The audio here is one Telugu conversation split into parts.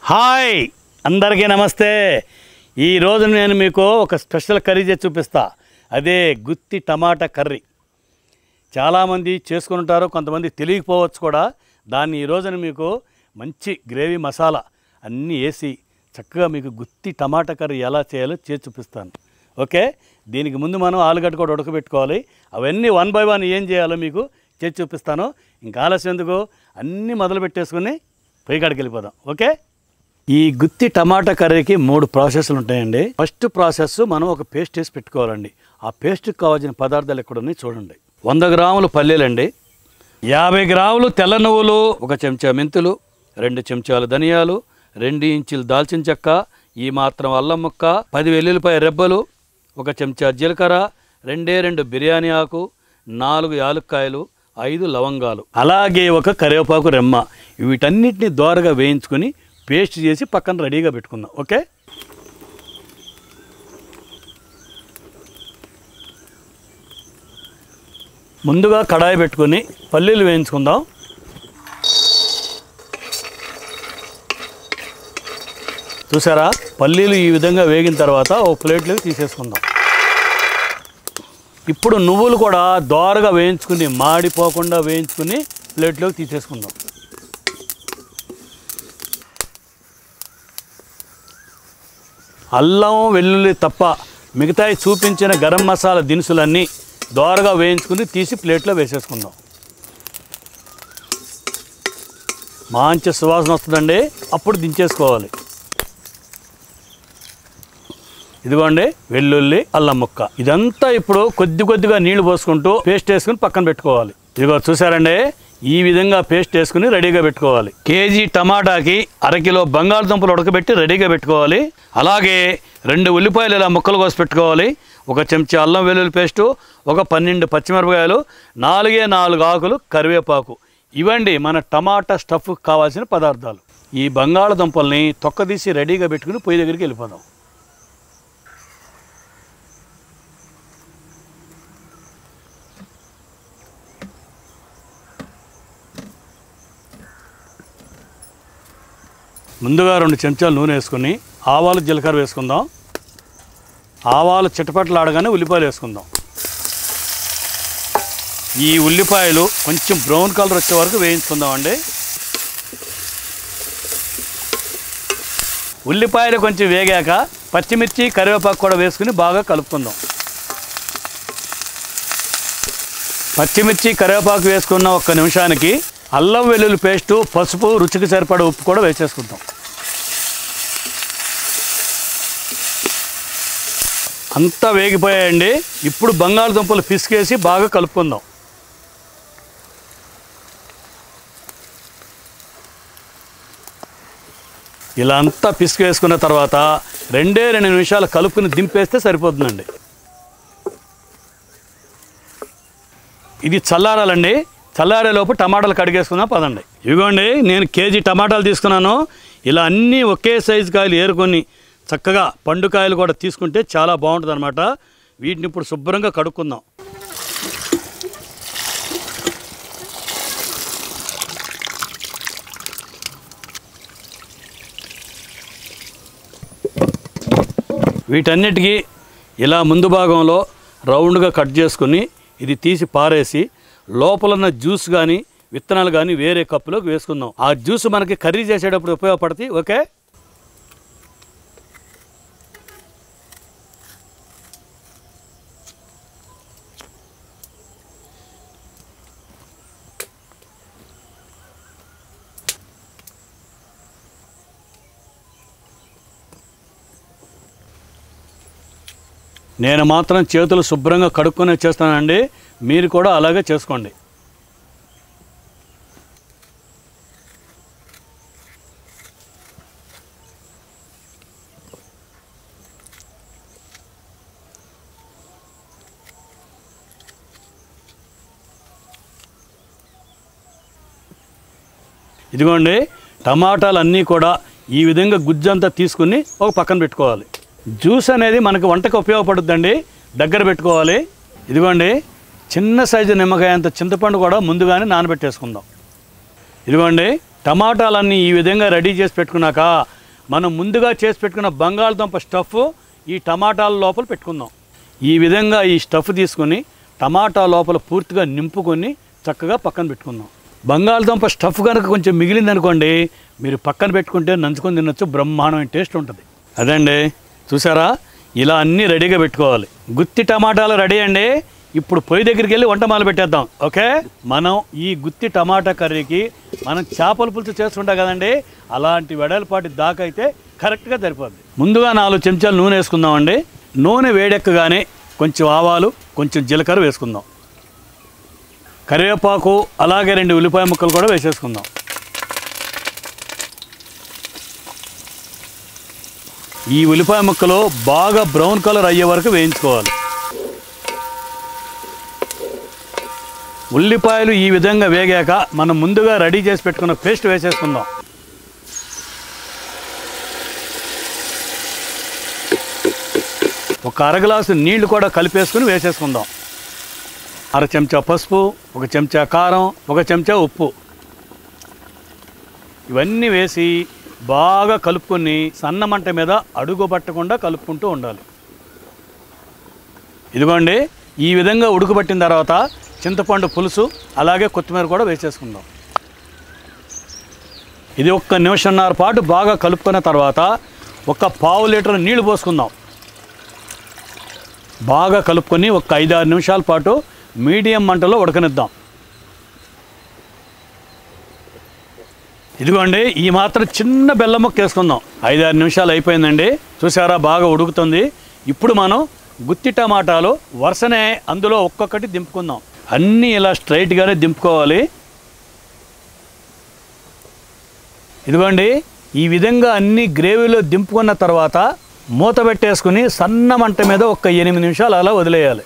హాయ్ అందరికీ నమస్తే. ఈరోజు నేను మీకు ఒక స్పెషల్ కర్రీ చేసి చూపిస్తా. అదే గుత్తి టమాటా కర్రీ. చాలామంది చేసుకుంటారు, కొంతమంది తెలియకపోవచ్చు కూడా. దాన్ని ఈరోజున మీకు మంచి గ్రేవీ మసాలా అన్నీ వేసి చక్కగా మీకు గుత్తి టమాటా కర్రీ ఎలా చేయాలో చేసి చూపిస్తాను. ఓకే, దీనికి ముందు మనం ఆలుగడ్డ కూడా ఉడకబెట్టుకోవాలి. అవన్నీ 1 by 1 ఏం చేయాలో మీకు చేసి చూపిస్తాను. ఇంకా ఆలస్యం ఎందుకు, అన్నీ మొదలు పెట్టేసుకుని పొయ్యి కాడికి వెళ్ళిపోదాం. ఓకే, ఈ గుత్తి టమాటా కర్రీకి 3 ప్రాసెస్లు ఉంటాయండి. ఫస్ట్ ప్రాసెస్ మనం ఒక పేస్ట్ వేసి పెట్టుకోవాలండి. ఆ పేస్ట్కి కావాల్సిన పదార్థాలు ఎక్కడ ఉన్నాయి చూడండి. 100 గ్రాములు పల్లీలండి, 50 గ్రాములు తెల్ల నువ్వులు, 1 చెంచా మెంతులు, 2 చెంచాలు ధనియాలు, 2 ఇంచులు దాల్చిన చెక్క, ఈ మాత్రం అల్లం ముక్క, 10 వెల్లుల్లిపాయ రెబ్బలు, 1 చెంచా జీలకర్ర, 2 బిర్యానీ ఆకు, 4 యాలుక్కాయలు, 5 లవంగాలు, అలాగే 1 కరివేపాకు రెమ్మ. వీటన్నిటిని దోరగా వేయించుకొని పేస్ట్ చేసి పక్కన రెడీగా పెట్టుకుందాం. ఓకే, ముందుగా కడాయి పెట్టుకొని పల్లీలు వేయించుకుందాం. చూసారా, పల్లీలు ఈ విధంగా వేగిన తర్వాత ఒక ప్లేట్లోకి తీసేసుకుందాం. ఇప్పుడు నువ్వులు కూడా దోరగా వేయించుకుని మాడిపోకుండా వేయించుకుని ప్లేట్లోకి తీసేసుకుందాం. అల్లం వెల్లుల్లి తప్ప మిగతాయి చూపించిన గరం మసాలా దినుసులన్నీ దోరగా వేయించుకుని తీసి ప్లేట్లో వేసేసుకుందాం. మంచి సువాసన వస్తుందండి, అప్పుడు దించేసుకోవాలి. ఇదిగోండి వెల్లుల్లి అల్లం ముక్క. ఇదంతా ఇప్పుడు కొద్దిగా నీళ్లు పోసుకుంటూ పేస్ట్ వేసుకుని పక్కన పెట్టుకోవాలి. ఇదిగో చూసారండి, ఈ విధంగా పేస్ట్ వేసుకుని రెడీగా పెట్టుకోవాలి. కేజీ టమాటాకి 1/2 కిలో బంగాళదుంపలు ఉడకబెట్టి రెడీగా పెట్టుకోవాలి. అలాగే 2 ఉల్లిపాయలు ఇలా ముక్కలు కోసి పెట్టుకోవాలి. 1 చెంచా అల్లం వెల్లుల్లి పేస్టు, 12 పచ్చిమిరపకాయలు, 4 ఆకులు కరివేపాకు. ఇవండి మన టమాటా స్టఫ్కి కావాల్సిన పదార్థాలు. ఈ బంగాళదుంపల్ని తొక్కదీసి రెడీగా పెట్టుకుని పొయ్యి దగ్గరికి వెళ్ళిపోదాం. ముందుగా 2 చెంచాలు నూనె వేసుకుని ఆవాలు జీలకర్ర వేసుకుందాం. ఆవాలు చిటపటలాడగానే ఉల్లిపాయలు వేసుకుందాం. ఈ ఉల్లిపాయలు కొంచెం బ్రౌన్ కలర్ వచ్చే వరకు వేయించుకుందామండి. ఉల్లిపాయలు కొంచెం వేగాక పచ్చిమిర్చి కరివేపాకు కూడా వేసుకుని బాగా కలుపుకుందాం. పచ్చిమిర్చి కరివేపాకు వేసుకున్న 1 నిమిషానికి అల్లం వెల్లుల్లి పేస్టు, పసుపు, రుచికి సరిపడా ఉప్పు కూడా వేసేసుకుందాం. అంతా వేగిపోయాయండి. ఇప్పుడు బంగాళదుంపలు పిసికేసి బాగా కలుపుకుందాం. ఇలా అంతా పిసికి వేసుకున్న తర్వాత 2 నిమిషాలు కలుపుకుని దింపేస్తే సరిపోతుందండి. ఇది చల్లారాలండి. చల్లారేలోపు టమాటాలు కడిగేసుకుందాం పదండి. ఇదిగోండి, నేను కేజీ టమాటాలు తీసుకున్నాను. ఇలా అన్నీ ఒకే సైజు కాయలు ఏరుకొని చక్కగా పండుకాయలు కూడా తీసుకుంటే చాలా బాగుంటుంది అన్నమాట. వీటిని ఇప్పుడు శుభ్రంగా కడుక్కుందాం. వీటన్నిటికీ ఇలా ముందు భాగంలో రౌండ్గా కట్ చేసుకుని ఇది తీసి పారేసి లోపలున్న జ్యూస్ కానీ విత్తనాలు కానీ వేరే కప్పులోకి వేసుకుందాం. ఆ జ్యూస్ మనకి కర్రీ చేసేటప్పుడు ఉపయోగపడుతుంది. ఓకే, నేను మాత్రం చేతులు శుభ్రంగా కడుక్కొని చేస్తానండి. మీరు కూడా అలాగే చేసుకోండి. ఇదిగోండి, టమాటాలన్నీ కూడా ఈ విధంగా గుజ్జంతా తీసుకుని ఒక పక్కన పెట్టుకోవాలి. జ్యూస్ అనేది మనకు వంటకు ఉపయోగపడుతుందండి, దగ్గర పెట్టుకోవాలి. ఇదిగోండి, చిన్న సైజు నిమ్మకాయ అంత చింతపండు కూడా ముందుగానే నానబెట్టేసుకుందాం. ఇదిగోండి టమాటాలన్నీ ఈ విధంగా రెడీ చేసి పెట్టుకున్నాక మనం ముందుగా చేసి పెట్టుకున్న బంగాళదుంప స్టఫ్ ఈ టమాటాల లోపల పెట్టుకుందాం. ఈ విధంగా ఈ స్టఫ్ తీసుకొని టమాటా లోపల పూర్తిగా నింపుకొని చక్కగా పక్కన పెట్టుకుందాం. బంగాళదుంప స్టఫ్ కనుక కొంచెం మిగిలిందనుకోండి, మీరు పక్కన పెట్టుకుంటే నంచుకొని తినొచ్చు, బ్రహ్మాండమైన టేస్ట్ ఉంటుంది. అదండి, చూసారా, ఇలా అన్నీ రెడీగా పెట్టుకోవాలి. గుత్తి టమాటాలు రెడీ అండి. ఇప్పుడు పొయ్యి దగ్గరికి వెళ్ళి వంట మొదలు పెట్టేద్దాం. ఓకే, మనం ఈ గుత్తి టమాటా కర్రీకి మనం చేపల పులుసు చేస్తుంటాం కదండి, అలాంటి వెడల్పాటి దాకా అయితే కరెక్ట్గా సరిపోద్ది. ముందుగా 4 చెంచాలు నూనె వేసుకుందామండి. నూనె వేడెక్కగానే కొంచెం ఆవాలు, కొంచెం జీలకర్ర వేసుకుందాం. కరివేపాకు, అలాగే 2 ఉల్లిపాయ ముక్కలు కూడా వేసేసుకుందాం. ఈ ఉల్లిపాయ ముక్కలు బాగా బ్రౌన్ కలర్ అయ్యే వరకు వేయించుకోవాలి. ఉల్లిపాయలు ఈ విధంగా వేగాక మనం ముందుగా రెడీ చేసి పెట్టుకున్న పేస్ట్ వేసేసుకుందాం. ఒక 1/2 గ్లాసు నీళ్లు కూడా కలిపేసుకుని వేసేసుకుందాం. 1/2 చెంచా పసుపు, 1 చెంచా కారం, 1 చెంచా ఉప్పు, ఇవన్నీ వేసి బాగా కలుపుకొని సన్న మంట మీద అడుగు పట్టకుండా కలుపుకుంటూ ఉండాలి. ఇదిగోండి, ఈ విధంగా ఉడుకుపట్టిన తర్వాత చింతపండు పులుసు, అలాగే కొత్తిమీర కూడా వేసేసుకుందాం. ఇది 1 నిమిషంన్నర పాటు బాగా కలుపుకున్న తర్వాత 1/4 లీటర్ నీళ్లు పోసుకుందాం. బాగా కలుపుకొని 5-6 నిమిషాల పాటు మీడియం మంటలో ఉడకనిద్దాం. ఇదిగోండి, ఈ మాత్రం చిన్న బెల్లం ముక్క వేసుకుందాం. 5-6 నిమిషాలు అయిపోయిందండి, చూసారా, బాగా ఉడుకుతుంది. ఇప్పుడు మనం గుత్తి టమాటాలు వరుసనే అందులో ఒక్కొక్కటి దింపుకుందాం. అన్నీ ఇలా స్ట్రైట్గానే దింపుకోవాలి. ఇదిగోండి, ఈ విధంగా అన్ని గ్రేవీలో దింపుకున్న తర్వాత మూత పెట్టేసుకుని సన్న మంట మీద 8 నిమిషాలు అలా వదిలేయాలి.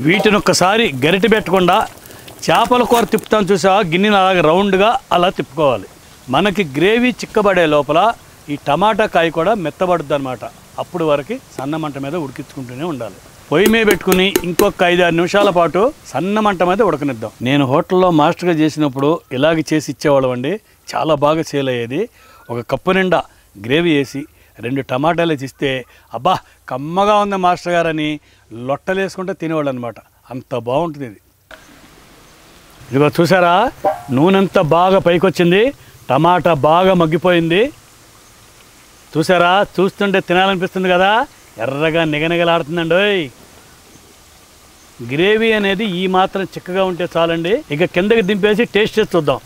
వీటిని ఒక్కసారి గరిటె పెట్టకుండా చేపల కూర తిప్పుతాం చూసా, గిన్నెని అలాగే రౌండ్గా అలా తిప్పుకోవాలి. మనకి గ్రేవీ చిక్కబడే లోపల ఈ టమాటా కాయ కూడా మెత్తబడుద్ది అనమాట. అప్పుడు వరకు సన్న మంట మీద ఉడికించుకుంటూనే ఉండాలి. పొయ్యి మీద పెట్టుకుని ఇంకొక 5-6 నిమిషాల పాటు సన్న మంట మీద ఉడకనిద్దాం. నేను హోటల్లో మాస్టర్గా చేసినప్పుడు ఇలాగ చేసి ఇచ్చేవాళ్ళం అండి, చాలా బాగా సేల్ అయ్యేది. 1 కప్పు నిండా గ్రేవీ వేసి 2 టమాటాలు వేసి ఇస్తే, అబ్బా కమ్మగా ఉంది మాస్టర్ గారు అని లొట్టలేసుకుంటే తినేవాళ్ళు అనమాట. అంత బాగుంటుంది ఇది. ఇదిగో చూసారా, నూనెంతా బాగా పైకి వచ్చింది, టమాటా బాగా మగ్గిపోయింది. చూసారా, చూస్తుంటే తినాలనిపిస్తుంది కదా, ఎర్రగా నిగనిగలాడుతుందండి. గ్రేవీ అనేది ఈ మాత్రం చిక్కగా ఉంటే చాలండి. ఇక కిందకి దింపేసి టేస్ట్ చేసి చూద్దాం.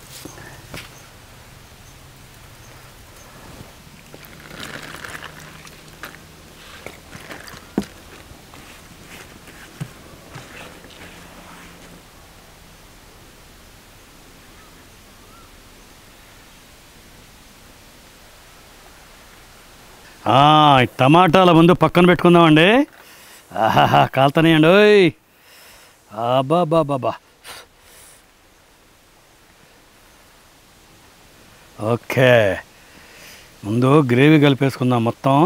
టమాటాల ముందు పక్కన పెట్టుకుందామండి. ఆహాహా, కాలుతానేయండి. ఓయ్ అబాబాబాబా. ఓకే, ముందు గ్రేవీ కలిపేసుకుందాం మొత్తం.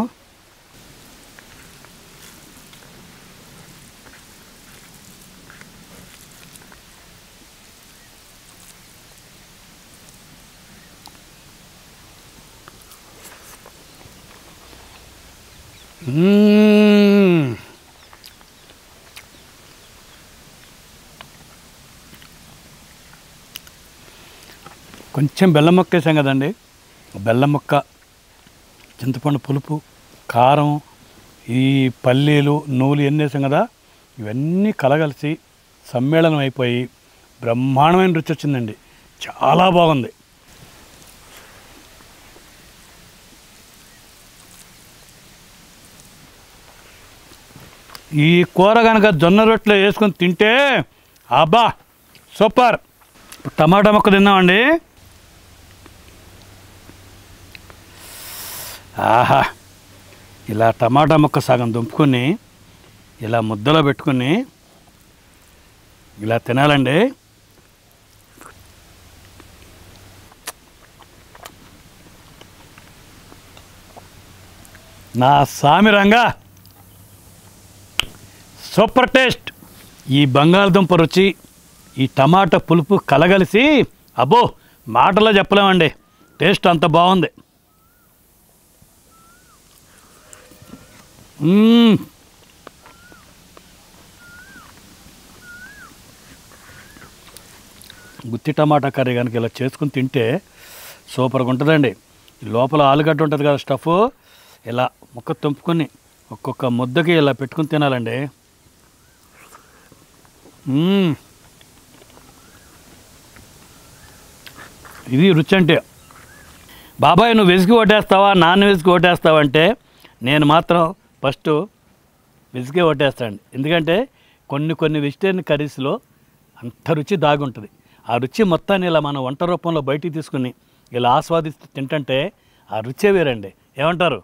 కొంచెం బెల్లం ముక్క వేసాం కదండి, బెల్లం ముక్క, చింతపండు పులుపు, కారం, ఈ పల్లీలు, నువ్వులు ఎన్ని వేసాం కదా, ఇవన్నీ కలగలిసి సమ్మేళనం అయిపోయి బ్రహ్మాండమైన రుచి వచ్చిందండి. చాలా బాగుంది. ఈ కూర కనుక జొన్న రొట్టెలో వేసుకొని తింటే అబ్బా సూపర్. టమాటా ముక్క తిన్నామండి. ఆహా, ఇలా టమాటా ముక్క సగం దుంపుకొని ఇలా ముద్దలో పెట్టుకుని ఇలా తినాలండి. నా సామి రంగా సూపర్ టేస్ట్. ఈ బంగాళదుంప రుచి, ఈ టమాటా పులుపు కలగలిసి అబ్బో మాటలో చెప్పలేమండి. టేస్ట్ అంత బాగుంది. గుత్తి టమాటా కర్రీ కనుక ఇలా చేసుకుని తింటే సూపర్గా ఉంటుందండి. లోపల ఆలుగడ్డ ఉంటుంది కదా స్టఫ్, ఇలా ముక్క తెంపుకొని ఒక్కొక్క ముద్దకి ఇలా పెట్టుకుని తినాలండి. ఇది రుచి అంటే. బాబాయ్ నువ్వు వెజ్కి ఓటేస్తావా నాన్ వెజ్కి ఓటేస్తావా అంటే నేను మాత్రం ఫస్ట్ వెజ్కే ఓటేస్తానండి. ఎందుకంటే కొన్ని వెజిటేరియన్ కర్రీస్లో అంత రుచి దాగి ఉంటుంది. ఆ రుచి మొత్తాన్ని ఇలా మనం వంట రూపంలో బయటికి తీసుకుని ఇలా ఆస్వాదిస్తూ తింటుంటే ఆ రుచే వేరండి. ఏమంటారు?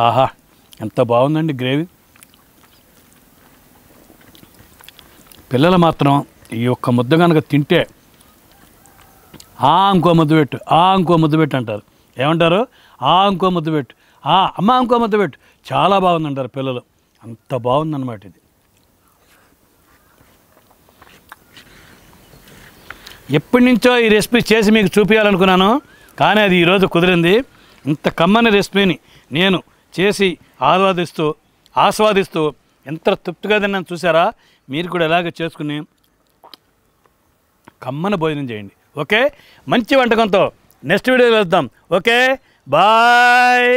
ఆహా ఎంత బాగుందండి గ్రేవీ. పిల్లలు మాత్రం ఈ ఒక్క ముద్ద కనుక తింటే ఇంకో ముద్ద పెట్టు, ఇంకో ముద్ద పెట్టు అంటారు. ఏమంటారు? ఇంకో ముద్ద పెట్టు, అమ్మ ఇంకో ముద్ద పెట్టు. చాలా బాగుందంటారు పిల్లలు. అంత బాగుందన్నమాట ఇది. ఎప్పటి నుంచో ఈ రెసిపీ చేసి మీకు చూపించాలనుకున్నాను, కానీ అది ఈరోజు కుదిరింది. ఇంత కమ్మని రెసిపీని నేను చేసి ఆస్వాదిస్తూ ఎంత తృప్తిగా తిన్నాను చూసారా? మీరు కూడా ఎలాగ చేసుకుని కమ్మని భోజనం చేయండి. ఓకే, మంచి వంటకంతో నెక్స్ట్ వీడియోలో వెళ్దాం. Okay, bye.